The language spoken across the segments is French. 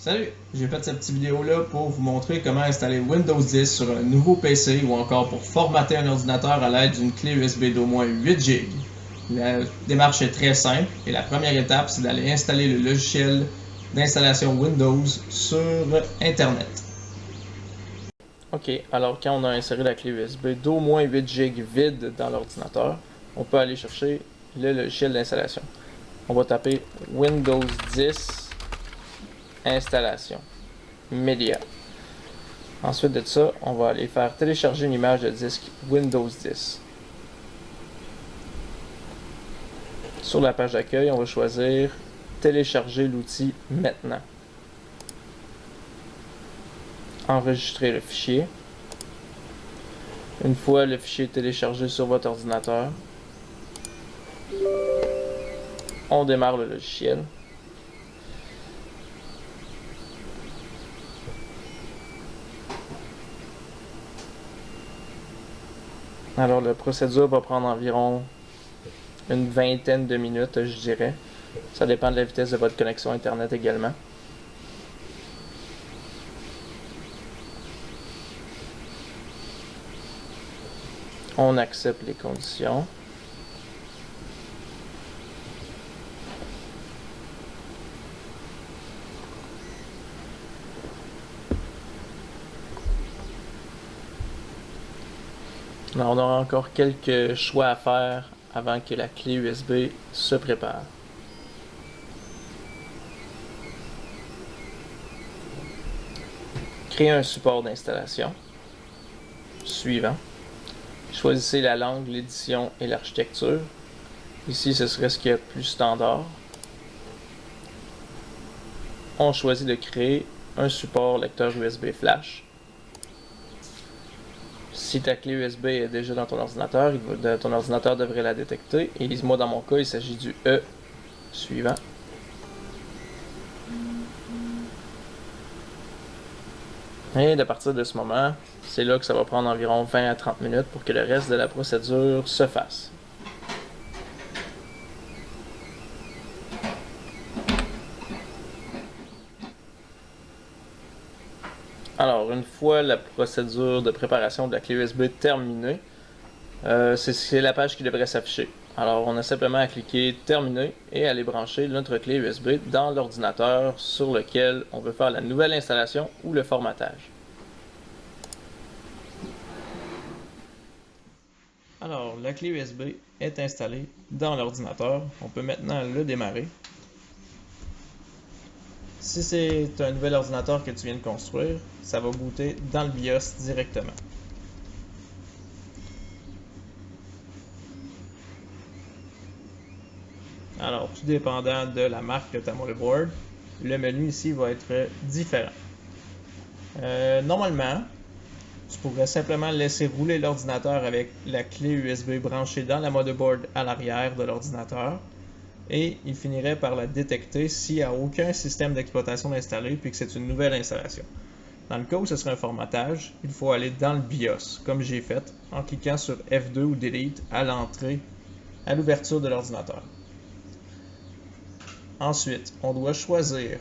Salut! J'ai fait cette petite vidéo-là pour vous montrer comment installer Windows 10 sur un nouveau PC ou encore pour formater un ordinateur à l'aide d'une clé USB d'au moins 8 GB. La démarche est très simple et la première étape, c'est d'aller installer le logiciel d'installation Windows sur Internet. OK, alors quand on a inséré la clé USB d'au moins 8 GB vide dans l'ordinateur, on peut aller chercher le logiciel d'installation. On va taper Windows 10 installation, Media. Ensuite de ça, on va aller faire télécharger une image de disque Windows 10. Sur la page d'accueil, on va choisir télécharger l'outil maintenant. Enregistrer le fichier. Une fois le fichier téléchargé sur votre ordinateur, on démarre le logiciel. Alors la procédure va prendre environ une vingtaine de minutes, je dirais. Ça dépend de la vitesse de votre connexion Internet également. On accepte les conditions. Alors, on aura encore quelques choix à faire avant que la clé USB se prépare. Créer un support d'installation. Suivant. Choisissez la langue, l'édition et l'architecture. Ici, ce serait ce qui est plus standard. On choisit de créer un support lecteur USB flash. Si ta clé USB est déjà dans ton ordinateur, ton ordinateur devrait la détecter. Et moi, dans mon cas, il s'agit du E suivant. Et à partir de ce moment, c'est là que ça va prendre environ 20 à 30 minutes pour que le reste de la procédure se fasse. Alors, une fois la procédure de préparation de la clé USB terminée, c'est la page qui devrait s'afficher. Alors, on a simplement à cliquer Terminer et aller brancher notre clé USB dans l'ordinateur sur lequel on veut faire la nouvelle installation ou le formatage. Alors, la clé USB est installée dans l'ordinateur. On peut maintenant le démarrer. Si c'est un nouvel ordinateur que tu viens de construire, ça va booter dans le BIOS directement. Alors, tout dépendant de la marque de ta motherboard, le menu ici va être différent. Normalement, tu pourrais simplement laisser rouler l'ordinateur avec la clé USB branchée dans la motherboard à l'arrière de l'ordinateur et il finirait par la détecter s'il n'y a aucun système d'exploitation installé puis que c'est une nouvelle installation. Dans le cas où ce serait un formatage, il faut aller dans le BIOS, comme j'ai fait, en cliquant sur F2 ou Delete à l'entrée, à l'ouverture de l'ordinateur. Ensuite, on doit choisir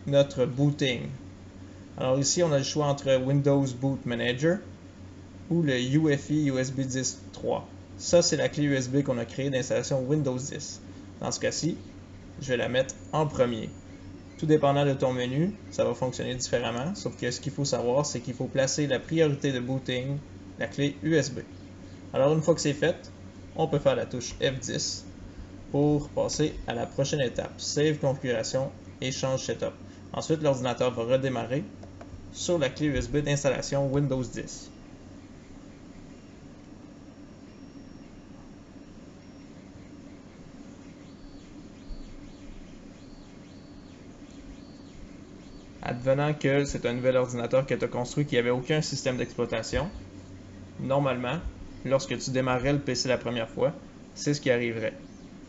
notre booting. Alors ici, on a le choix entre Windows Boot Manager ou le UEFI USB 10 3. Ça, c'est la clé USB qu'on a créée d'installation Windows 10. Dans ce cas-ci, je vais la mettre en premier. Tout dépendant de ton menu, ça va fonctionner différemment, sauf que ce qu'il faut savoir, c'est qu'il faut placer la priorité de booting, la clé USB. Alors une fois que c'est fait, on peut faire la touche F10 pour passer à la prochaine étape, Save configuration et change setup. Ensuite, l'ordinateur va redémarrer sur la clé USB d'installation Windows 10. Advenant que c'est un nouvel ordinateur que tu as construit qui n'avait aucun système d'exploitation, normalement, lorsque tu démarrais le PC la première fois, c'est ce qui arriverait.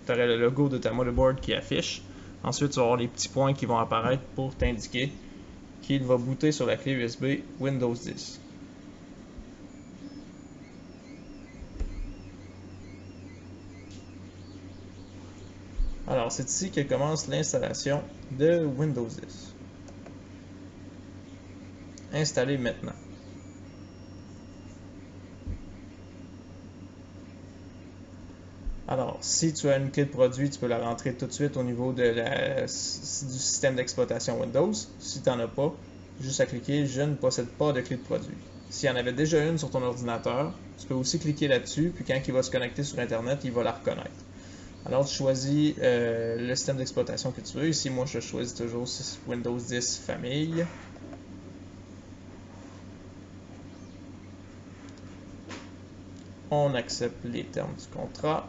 Tu aurais le logo de ta motherboard qui affiche. Ensuite, tu vas avoir les petits points qui vont apparaître pour t'indiquer qu'il va booter sur la clé USB Windows 10. Alors, c'est ici que commence l'installation de Windows 10. Installer maintenant. Alors, si tu as une clé de produit, tu peux la rentrer tout de suite au niveau du système d'exploitation Windows. Si tu n'en as pas, juste à cliquer « Je ne possède pas de clé de produit ». S'il y en avait déjà une sur ton ordinateur, tu peux aussi cliquer là-dessus, puis quand il va se connecter sur Internet, il va la reconnaître. Alors, tu choisis le système d'exploitation que tu veux. Ici, moi, je choisis toujours Windows 10 Famille. On accepte les termes du contrat.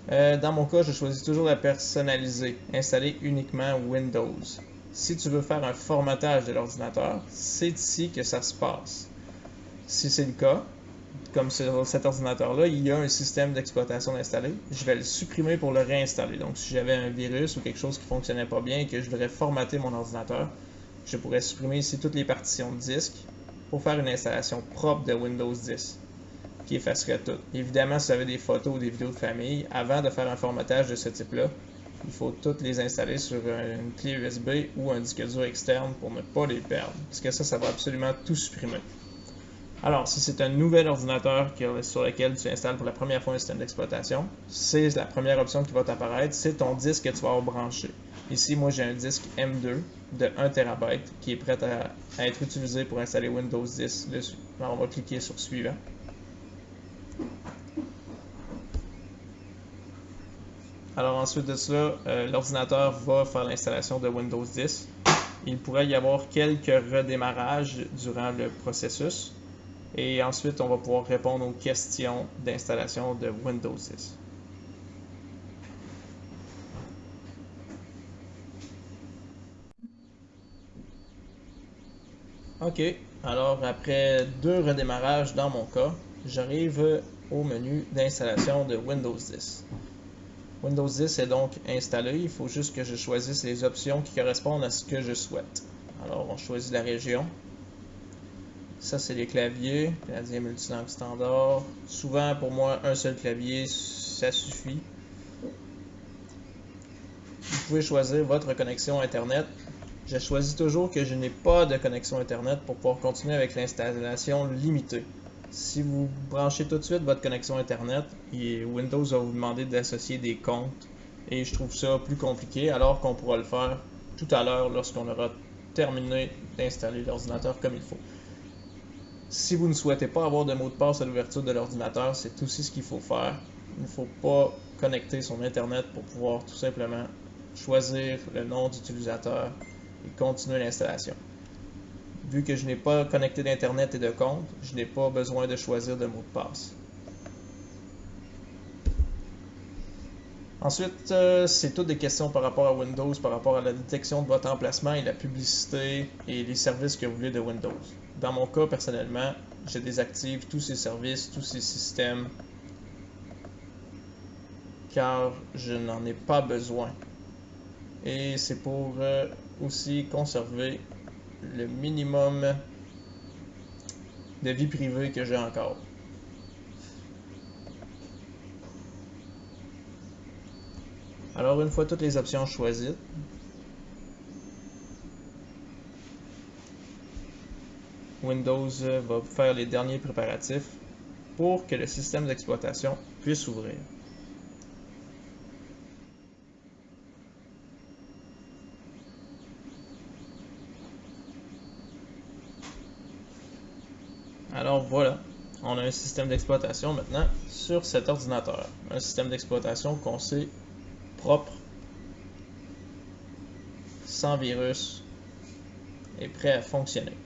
Dans mon cas, je choisis toujours la personnaliser, installer uniquement Windows. Si tu veux faire un formatage de l'ordinateur, c'est ici que ça se passe. Si c'est le cas, comme sur cet ordinateur-là, il y a un système d'exploitation installé, je vais le supprimer pour le réinstaller. Donc, si j'avais un virus ou quelque chose qui ne fonctionnait pas bien et que je voudrais formater mon ordinateur, je pourrais supprimer ici toutes les partitions de disque pour faire une installation propre de Windows 10. Qui effacerait tout. Évidemment, si vous avez des photos ou des vidéos de famille, avant de faire un formatage de ce type-là, il faut toutes les installer sur une clé USB ou un disque dur externe pour ne pas les perdre. Parce que ça va absolument tout supprimer. Alors, si c'est un nouvel ordinateur sur lequel tu installes pour la première fois un système d'exploitation, c'est la première option qui va t'apparaître, c'est ton disque que tu vas avoir branché. Ici, moi, j'ai un disque M2 de 1 TB qui est prêt à être utilisé pour installer Windows 10 dessus. Alors, on va cliquer sur Suivant. Alors ensuite de cela, l'ordinateur va faire l'installation de Windows 10. Il pourrait y avoir quelques redémarrages durant le processus. Et ensuite, on va pouvoir répondre aux questions d'installation de Windows 10. OK, alors après 2 redémarrages dans mon cas, j'arrive au menu d'installation de Windows 10. Windows 10 est donc installé, il faut juste que je choisisse les options qui correspondent à ce que je souhaite. Alors, on choisit la région. Ça, c'est les claviers, canadien multilangue standard. Souvent, pour moi, un seul clavier, ça suffit. Vous pouvez choisir votre connexion Internet. Je choisis toujours que je n'ai pas de connexion Internet pour pouvoir continuer avec l'installation limitée. Si vous branchez tout de suite votre connexion Internet, Windows va vous demander d'associer des comptes et je trouve ça plus compliqué alors qu'on pourra le faire tout à l'heure lorsqu'on aura terminé d'installer l'ordinateur comme il faut. Si vous ne souhaitez pas avoir de mot de passe à l'ouverture de l'ordinateur, c'est aussi ce qu'il faut faire. Il ne faut pas connecter son Internet pour pouvoir tout simplement choisir le nom d'utilisateur et continuer l'installation. Vu que je n'ai pas connecté d'Internet et de compte, je n'ai pas besoin de choisir de mot de passe. Ensuite, c'est toutes des questions par rapport à Windows, par rapport à la détection de votre emplacement et la publicité et les services que vous voulez de Windows. Dans mon cas, personnellement, je désactive tous ces services, tous ces systèmes, car je n'en ai pas besoin. Et c'est pour aussi conserver le minimum de vie privée que j'ai encore. Alors, une fois toutes les options choisies, Windows va faire les derniers préparatifs pour que le système d'exploitation puisse ouvrir. Alors voilà, on a un système d'exploitation maintenant sur cet ordinateur. Un système d'exploitation qu'on sait propre, sans virus et prêt à fonctionner.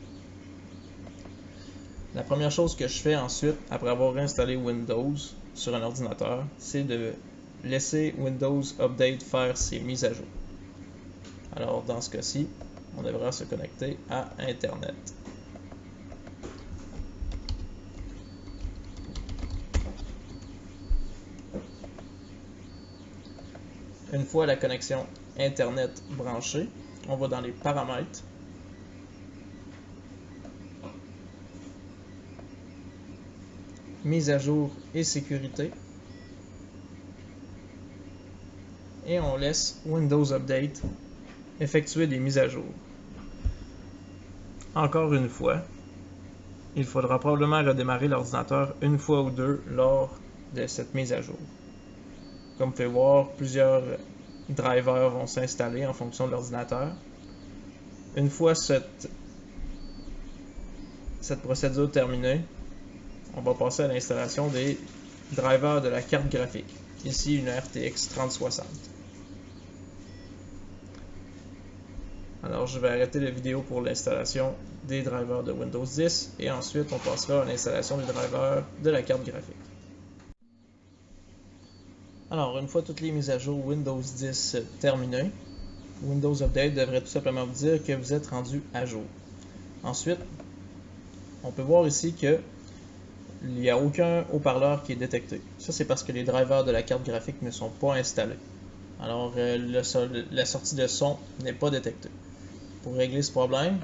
La première chose que je fais ensuite, après avoir installé Windows sur un ordinateur, c'est de laisser Windows Update faire ses mises à jour. Alors dans ce cas-ci, on devra se connecter à Internet. Une fois la connexion Internet branchée, on va dans les paramètres. Mise à jour et sécurité. et on laisse Windows Update effectuer des mises à jour. Encore une fois, il faudra probablement redémarrer l'ordinateur une fois ou deux lors de cette mise à jour. Comme vous pouvez voir, plusieurs drivers vont s'installer en fonction de l'ordinateur. Une fois cette procédure terminée, on va passer à l'installation des drivers de la carte graphique. Ici, une RTX 3060. Alors, je vais arrêter la vidéo pour l'installation des drivers de Windows 10 et ensuite on passera à l'installation des drivers de la carte graphique. Alors, une fois toutes les mises à jour Windows 10 terminées, Windows Update devrait tout simplement vous dire que vous êtes rendu à jour. Ensuite, on peut voir ici que il n'y a aucun haut-parleur qui est détecté. Ça, c'est parce que les drivers de la carte graphique ne sont pas installés. Alors, la sortie de son n'est pas détectée. Pour régler ce problème,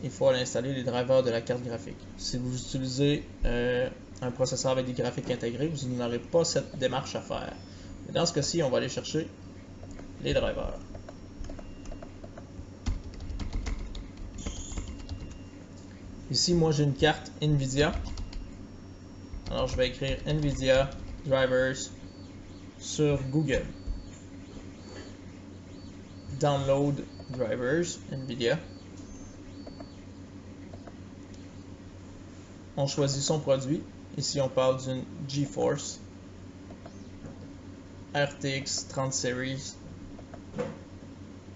il faut aller installer les drivers de la carte graphique. Si vous utilisez un processeur avec des graphiques intégrés, vous n'aurez pas cette démarche à faire. Mais dans ce cas-ci, on va aller chercher les drivers. Ici, moi, j'ai une carte NVIDIA. Alors, je vais écrire NVIDIA Drivers sur Google. Download Drivers NVIDIA. On choisit son produit. Ici, on parle d'une GeForce RTX 30 Series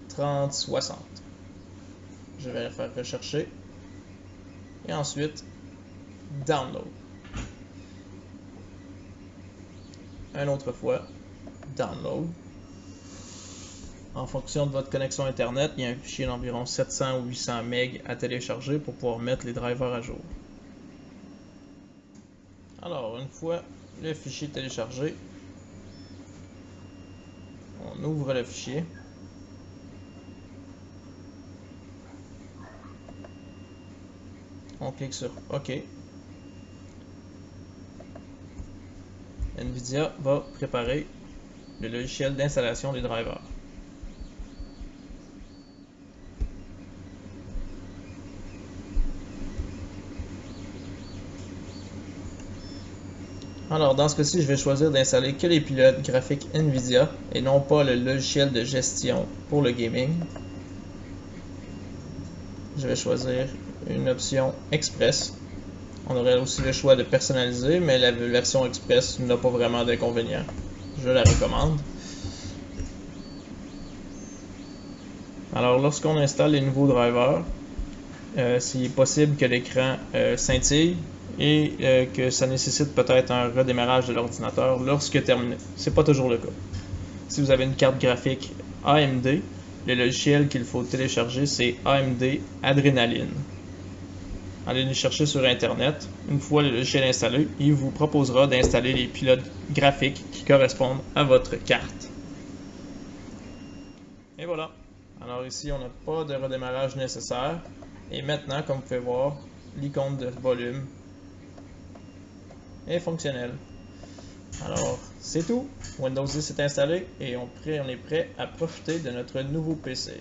3060. Je vais faire rechercher. Et ensuite, Download. Une autre fois, Download. En fonction de votre connexion Internet, il y a un fichier d'environ 700 ou 800 MB à télécharger pour pouvoir mettre les drivers à jour. Alors, une fois le fichier téléchargé, on ouvre le fichier. On clique sur OK. NVIDIA va préparer le logiciel d'installation des drivers. Alors, dans ce cas-ci, je vais choisir d'installer que les pilotes graphiques NVIDIA et non pas le logiciel de gestion pour le gaming. Je vais choisir une option Express. On aurait aussi le choix de personnaliser, mais la version Express n'a pas vraiment d'inconvénient. Je la recommande. Alors, lorsqu'on installe les nouveaux drivers, c'est possible que l'écran scintille et que ça nécessite peut-être un redémarrage de l'ordinateur lorsque terminé. C'est pas toujours le cas. Si vous avez une carte graphique AMD, le logiciel qu'il faut télécharger, c'est AMD Adrenaline. Allez le chercher sur Internet. Une fois le logiciel installé, il vous proposera d'installer les pilotes graphiques qui correspondent à votre carte. Et voilà. Alors ici, on n'a pas de redémarrage nécessaire. Et maintenant, comme vous pouvez voir, l'icône de volume est fonctionnelle. Alors, c'est tout. Windows 10 est installé et on est prêt à profiter de notre nouveau PC.